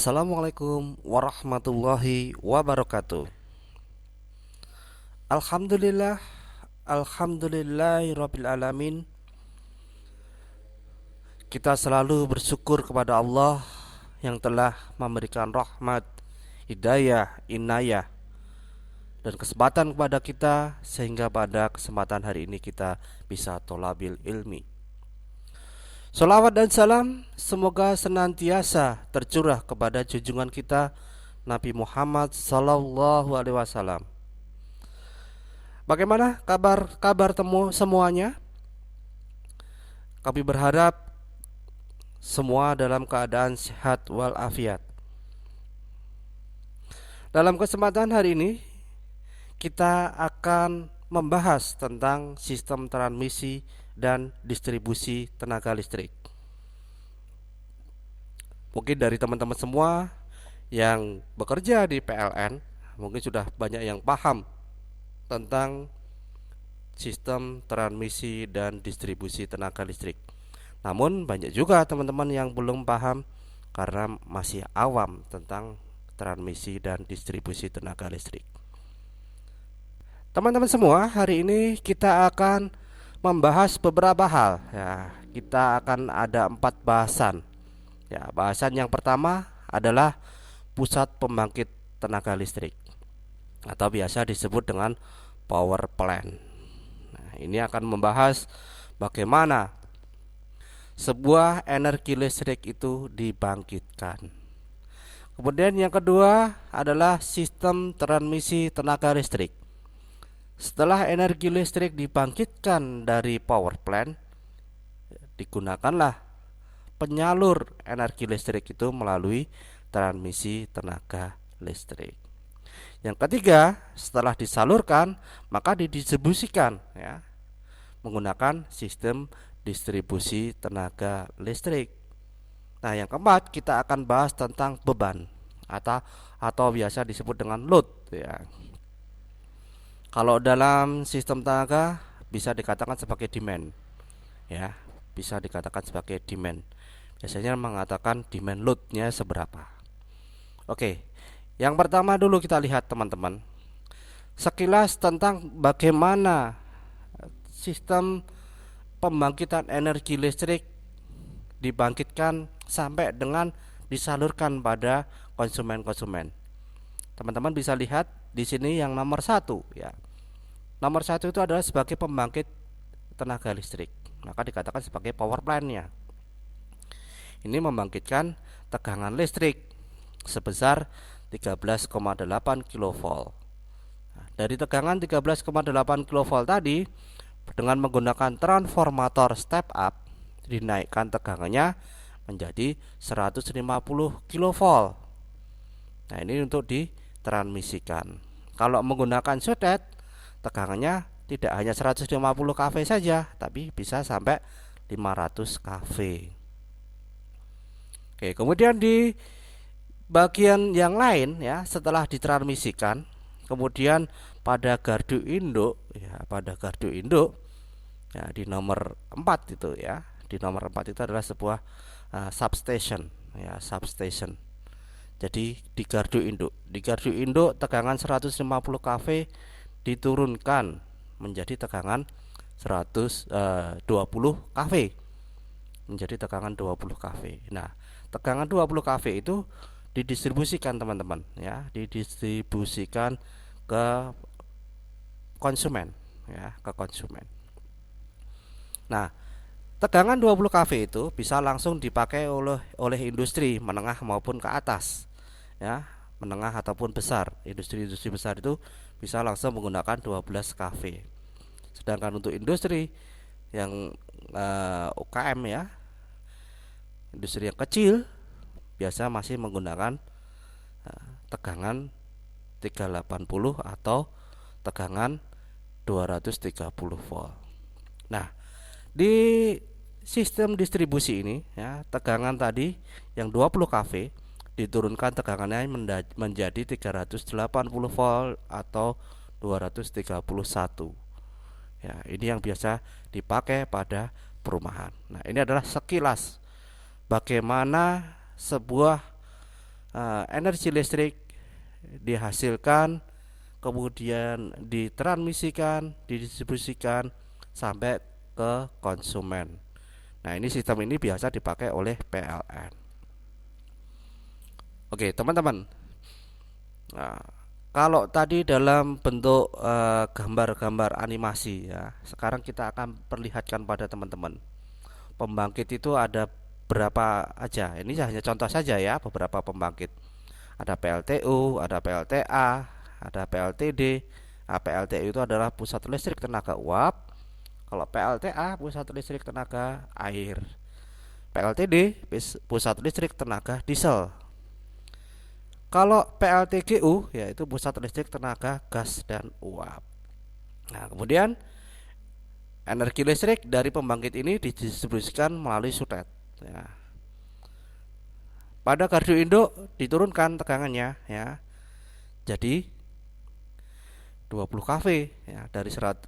Assalamualaikum warahmatullahi wabarakatuh. Alhamdulillah, alhamdulillahirabbil alamin. Kita selalu bersyukur kepada Allah yang telah memberikan rahmat, hidayah, inayah dan kesempatan kepada kita sehingga pada kesempatan hari ini kita bisa tholabil ilmi. Salawat dan salam semoga senantiasa tercurah kepada junjungan kita Nabi Muhammad sallallahu alaihi wasallam. Bagaimana kabar temu semuanya? Kami berharap semua dalam keadaan sehat walafiat. Dalam kesempatan hari ini kita akan membahas tentang sistem transmisi dan distribusi tenaga listrik. Mungkin dari teman-teman semua yang bekerja di PLN mungkin sudah banyak yang paham tentang sistem transmisi dan distribusi tenaga listrik. Namun banyak juga teman-teman yang belum paham karena masih awam tentang transmisi dan distribusi tenaga listrik. Teman-teman semua, hari ini kita akan membahas beberapa hal ya. Kita akan ada 4 bahasan. Ya, bahasan yang pertama adalah pusat pembangkit tenaga listrik atau biasa disebut dengan power plant. Nah, ini akan membahas bagaimana sebuah energi listrik itu dibangkitkan. Kemudian yang kedua adalah sistem transmisi tenaga listrik. Setelah energi listrik dibangkitkan dari power plant, digunakanlah penyalur energi listrik itu melalui transmisi tenaga listrik. Yang ketiga, setelah disalurkan maka didistribusikan ya, menggunakan sistem distribusi tenaga listrik. Nah, yang keempat kita akan bahas tentang beban atau biasa disebut dengan load ya. Kalau dalam sistem tenaga bisa dikatakan sebagai demand ya, bisa dikatakan sebagai demand. Biasanya mengatakan demand load-nya seberapa. Oke, yang pertama dulu kita lihat teman-teman, sekilas tentang bagaimana sistem pembangkitan energi listrik dibangkitkan sampai dengan disalurkan pada konsumen-konsumen. Teman-teman bisa lihat di sini yang nomor 1 ya. Nomor 1 itu adalah sebagai pembangkit tenaga listrik, maka dikatakan sebagai power plant-nya. Ini membangkitkan tegangan listrik sebesar 13,8 kV. Nah, dari tegangan 13,8 kV tadi dengan menggunakan transformator step up dinaikkan tegangannya menjadi 150 kV. Nah, ini untuk ditransmisikan. Kalau menggunakan shortcut, tegangannya tidak hanya 150 kV saja, tapi bisa sampai 500 kV. Oke, kemudian di bagian yang lain ya, setelah ditransmisikan, kemudian pada gardu induk ya, ya di nomor 4 itu ya. Di nomor 4 itu adalah sebuah substation ya, substation. Jadi di gardu induk tegangan 150 kV diturunkan menjadi tegangan 120 kV. Menjadi tegangan 20 kV. Nah, tegangan 20 kV itu didistribusikan teman-teman ya, didistribusikan ke konsumen ya, ke konsumen. Nah, tegangan 20 kV itu bisa langsung dipakai oleh industri menengah maupun ke atas ya, menengah ataupun besar. Industri-industri besar itu bisa langsung menggunakan 12 kV. Sedangkan untuk industri yang UKM ya, industri yang kecil biasa masih menggunakan tegangan 380 atau tegangan 230 volt. Nah, di sistem distribusi ini ya, tegangan tadi yang 20 kV diturunkan tegangannya menjadi 380 volt atau 231. Ya, ini yang biasa dipakai pada perumahan. Nah, ini adalah sekilas bagaimana sebuah energi listrik dihasilkan, kemudian ditransmisikan, didistribusikan sampai ke konsumen. Nah, ini sistem ini biasa dipakai oleh PLN. Oke, teman-teman. Nah, kalau tadi dalam bentuk gambar-gambar animasi ya, sekarang kita akan perlihatkan pada teman-teman. Pembangkit itu ada berapa aja? Ini hanya contoh saja ya, beberapa pembangkit. Ada PLTU, ada PLTA, ada PLTD. Nah, PLTU itu adalah pusat listrik tenaga uap. Kalau PLTA pusat listrik tenaga air. PLTD pusat listrik tenaga diesel. Kalau PLTGU yaitu pusat listrik tenaga gas dan uap. Nah, kemudian energi listrik dari pembangkit ini didistribusikan melalui sutet. Ya. Pada gardu induk diturunkan tegangannya ya. Jadi 20 kV ya,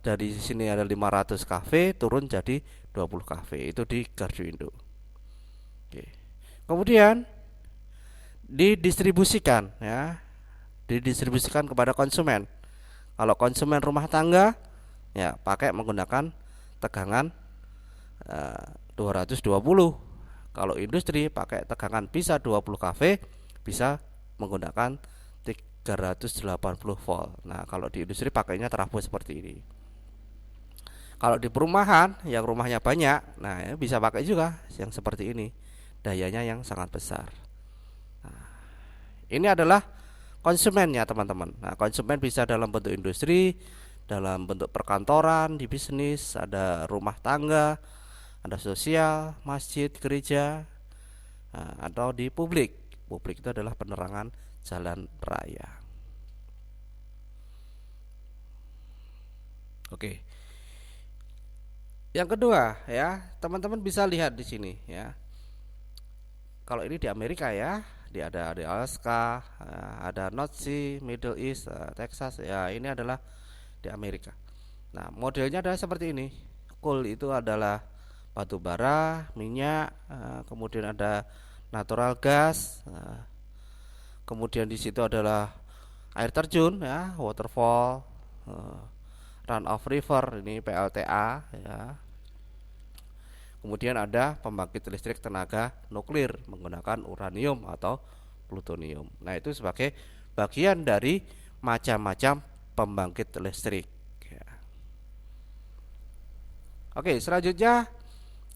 dari sini ada 500 kV turun jadi 20 kV, itu di gardu induk. Oke. Kemudian didistribusikan ya, didistribusikan kepada konsumen. Kalau konsumen rumah tangga ya pakai menggunakan tegangan 220. Kalau industri pakai tegangan bisa 20 kV, bisa menggunakan 380 volt. Nah, kalau di industri pakainya trafo seperti ini. Kalau di perumahan yang rumahnya banyak, nah ya bisa pakai juga yang seperti ini. Dayanya yang sangat besar. Ini adalah konsumennya teman-teman. Nah, konsumen bisa dalam bentuk industri, dalam bentuk perkantoran, di bisnis, ada rumah tangga, ada sosial, masjid, gereja, atau di publik. Publik itu adalah penerangan jalan raya. Oke. Yang kedua ya, teman-teman bisa lihat di sini ya. Kalau ini di Amerika ya, ada di Alaska, ada North Sea, Middle East, Texas ya, ini adalah di Amerika. Nah, modelnya adalah seperti ini. Coal itu adalah batu bara, minyak, kemudian ada natural gas, kemudian di situ adalah air terjun ya, waterfall, run of river, ini PLTA ya. Kemudian ada pembangkit listrik tenaga nuklir menggunakan uranium atau plutonium. Nah, itu sebagai bagian dari macam-macam pembangkit listrik. Oke, selanjutnya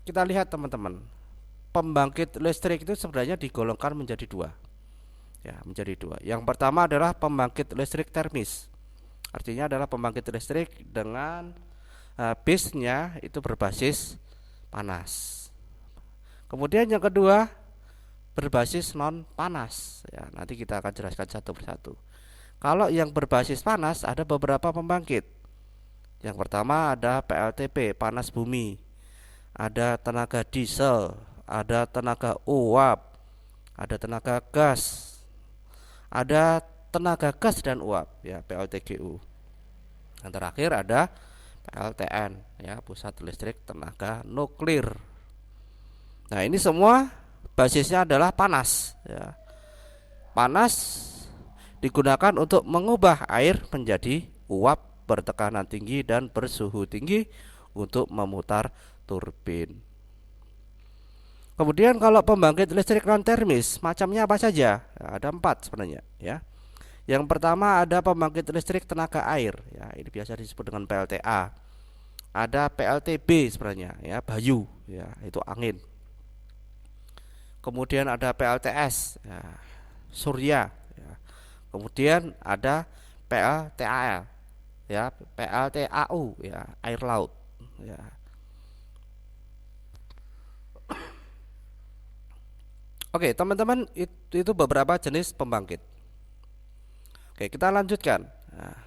kita lihat teman-teman. Pembangkit listrik itu sebenarnya digolongkan menjadi dua. Ya, menjadi dua. Yang pertama adalah pembangkit listrik termis. Artinya adalah pembangkit listrik dengan base-nya itu berbasis panas. Kemudian yang kedua berbasis non panas ya, nanti kita akan jelaskan satu persatu. Kalau yang berbasis panas ada beberapa pembangkit. Yang pertama ada PLTP, panas bumi, ada tenaga diesel, ada tenaga uap, ada tenaga gas, ada tenaga gas dan uap ya, PLTGU. Yang terakhir ada PLTN ya, pusat listrik tenaga nuklir. Nah, ini semua basisnya adalah panas ya. Panas digunakan untuk mengubah air menjadi uap bertekanan tinggi dan bersuhu tinggi untuk memutar turbin. Kemudian kalau pembangkit listrik non termis macamnya apa saja? Ada 4 sebenarnya ya. Yang pertama ada pembangkit listrik tenaga air ya, ini biasa disebut dengan PLTA. Ada PLTB sebenarnya ya, Bayu ya, itu angin. Kemudian ada PLTS ya, Surya ya. Kemudian ada PLTAL ya, PLTAU ya, air laut ya. Oke, teman-teman, itu beberapa jenis pembangkit. Oke, kita lanjutkan. Nah,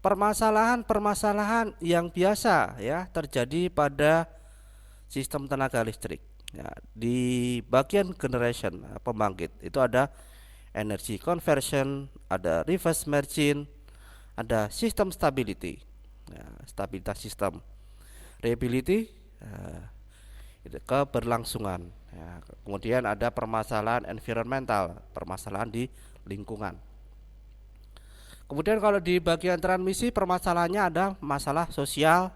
permasalahan yang biasa ya terjadi pada sistem tenaga listrik ya, di bagian generation pembangkit itu ada energy conversion, ada reverse margin, ada sistem stability ya, stabilitas sistem, reliability, keberlangsungan Ya, kemudian ada permasalahan environmental, permasalahan di lingkungan. Kemudian kalau di bagian transmisi permasalahannya ada masalah sosial,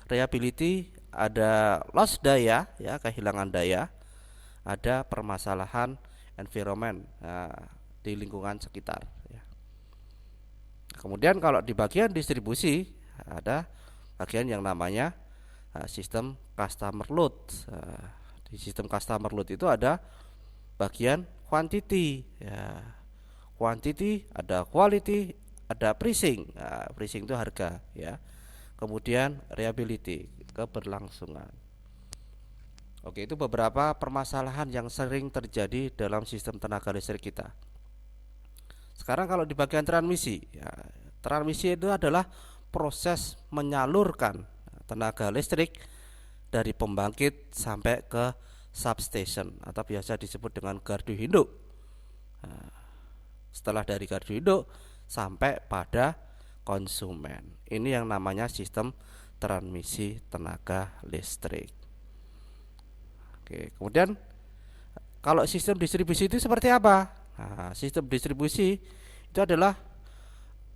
reliability, ada loss daya, ya kehilangan daya, ada permasalahan environment, di lingkungan sekitar. Ya. Kemudian kalau di bagian distribusi ada bagian yang namanya sistem customer load. Di sistem customer load itu ada bagian quantity, ya. Quantity, ada quality, ada pricing. Pricing itu harga, ya. Kemudian reliability, keberlangsungan. Oke, itu beberapa permasalahan yang sering terjadi dalam sistem tenaga listrik kita. Sekarang kalau di bagian transmisi, ya, transmisi itu adalah proses menyalurkan tenaga listrik dari pembangkit sampai ke substation atau biasa disebut dengan gardu induk. Setelah dari gardu induk sampai pada konsumen. Ini yang namanya sistem transmisi tenaga listrik. Oke, kemudian kalau sistem distribusi itu seperti apa? Nah, sistem distribusi itu adalah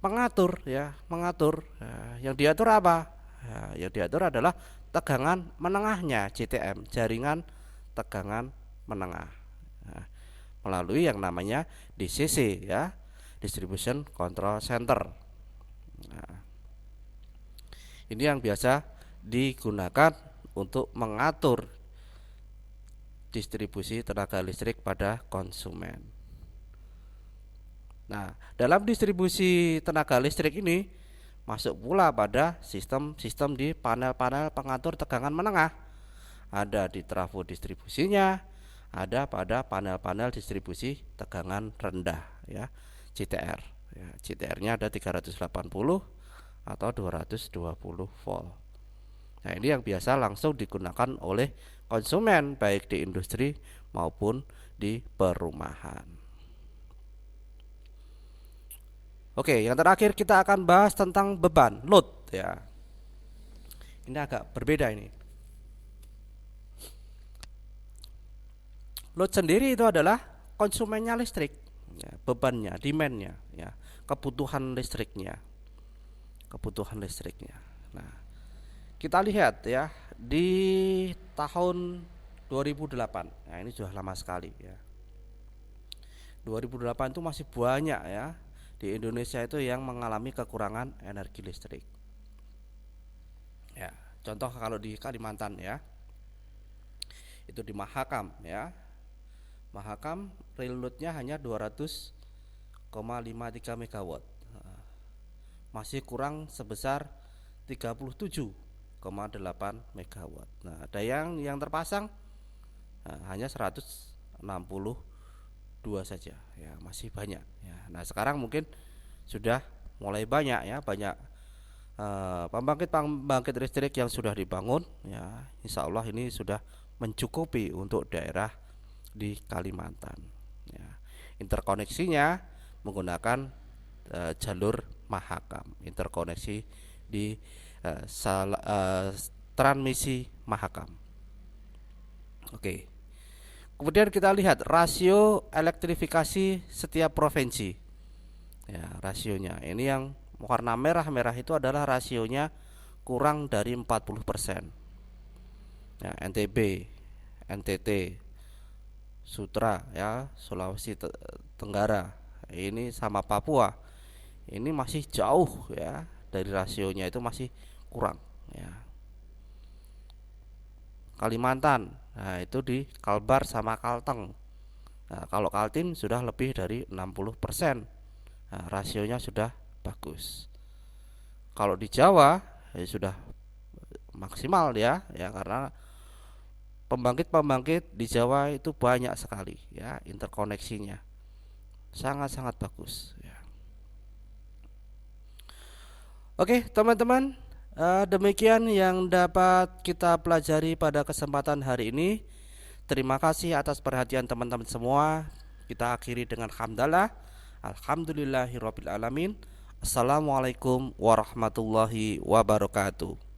mengatur, ya, mengatur. Yang diatur apa? Yang diatur adalah tegangan menengahnya, JTM, jaringan tegangan menengah, melalui yang namanya DCC, ya, Distribution Control Center. Ini yang biasa digunakan untuk mengatur distribusi tenaga listrik pada konsumen. Nah, dalam distribusi tenaga listrik ini masuk pula pada sistem-sistem di panel-panel pengatur tegangan menengah. Ada di trafo distribusinya, ada pada panel-panel distribusi tegangan rendah, ya, CTR. Ya, CTR-nya ada 380 atau 220 volt. Nah, ini yang biasa langsung digunakan oleh konsumen baik di industri maupun di perumahan. Oke, yang terakhir kita akan bahas tentang beban, load, ya. Ini agak berbeda ini. Load sendiri itu adalah konsumennya listrik, ya, bebannya, demandnya, ya, kebutuhan listriknya. Nah, kita lihat, ya, di tahun 2008. Nah, ini sudah lama sekali, ya. 2008 itu masih banyak, ya, di Indonesia itu yang mengalami kekurangan energi listrik. Ya, contoh kalau di Kalimantan, ya, itu di Mahakam, ya. Mahakam real load-nya hanya 200,53 MW. Masih kurang sebesar 37,8 MW. Nah, ada yang terpasang hanya 162 saja, ya, masih banyak, ya. Nah, sekarang mungkin sudah mulai banyak, ya, banyak pembangkit listrik yang sudah dibangun, ya. Insya Allah ini sudah mencukupi untuk daerah di Kalimantan, ya. Interkoneksinya menggunakan jalur Mahakam, interkoneksi di transmisi Mahakam. Oke. Kemudian kita lihat rasio elektrifikasi setiap provinsi, ya, rasionya. Ini yang warna merah itu adalah rasionya kurang dari 40%. Ya, NTB, NTT, Sutra, ya, Sulawesi Tenggara, ini sama Papua, ini masih jauh, ya, dari rasionya itu masih kurang, ya. Kalimantan, nah itu di Kalbar sama Kalteng. Nah, kalau Kaltim sudah lebih dari 60%. Nah, rasionya sudah bagus. Kalau di Jawa ya sudah maksimal, ya, karena pembangkit di Jawa itu banyak sekali, ya, interkoneksinya sangat-sangat bagus, ya. Oke, teman-teman, demikian yang dapat kita pelajari pada kesempatan hari ini. Terima kasih atas perhatian teman-teman semua. Kita akhiri dengan hamdalah. Alhamdulillahirabbil alamin. Assalamualaikum warahmatullahi wabarakatuh.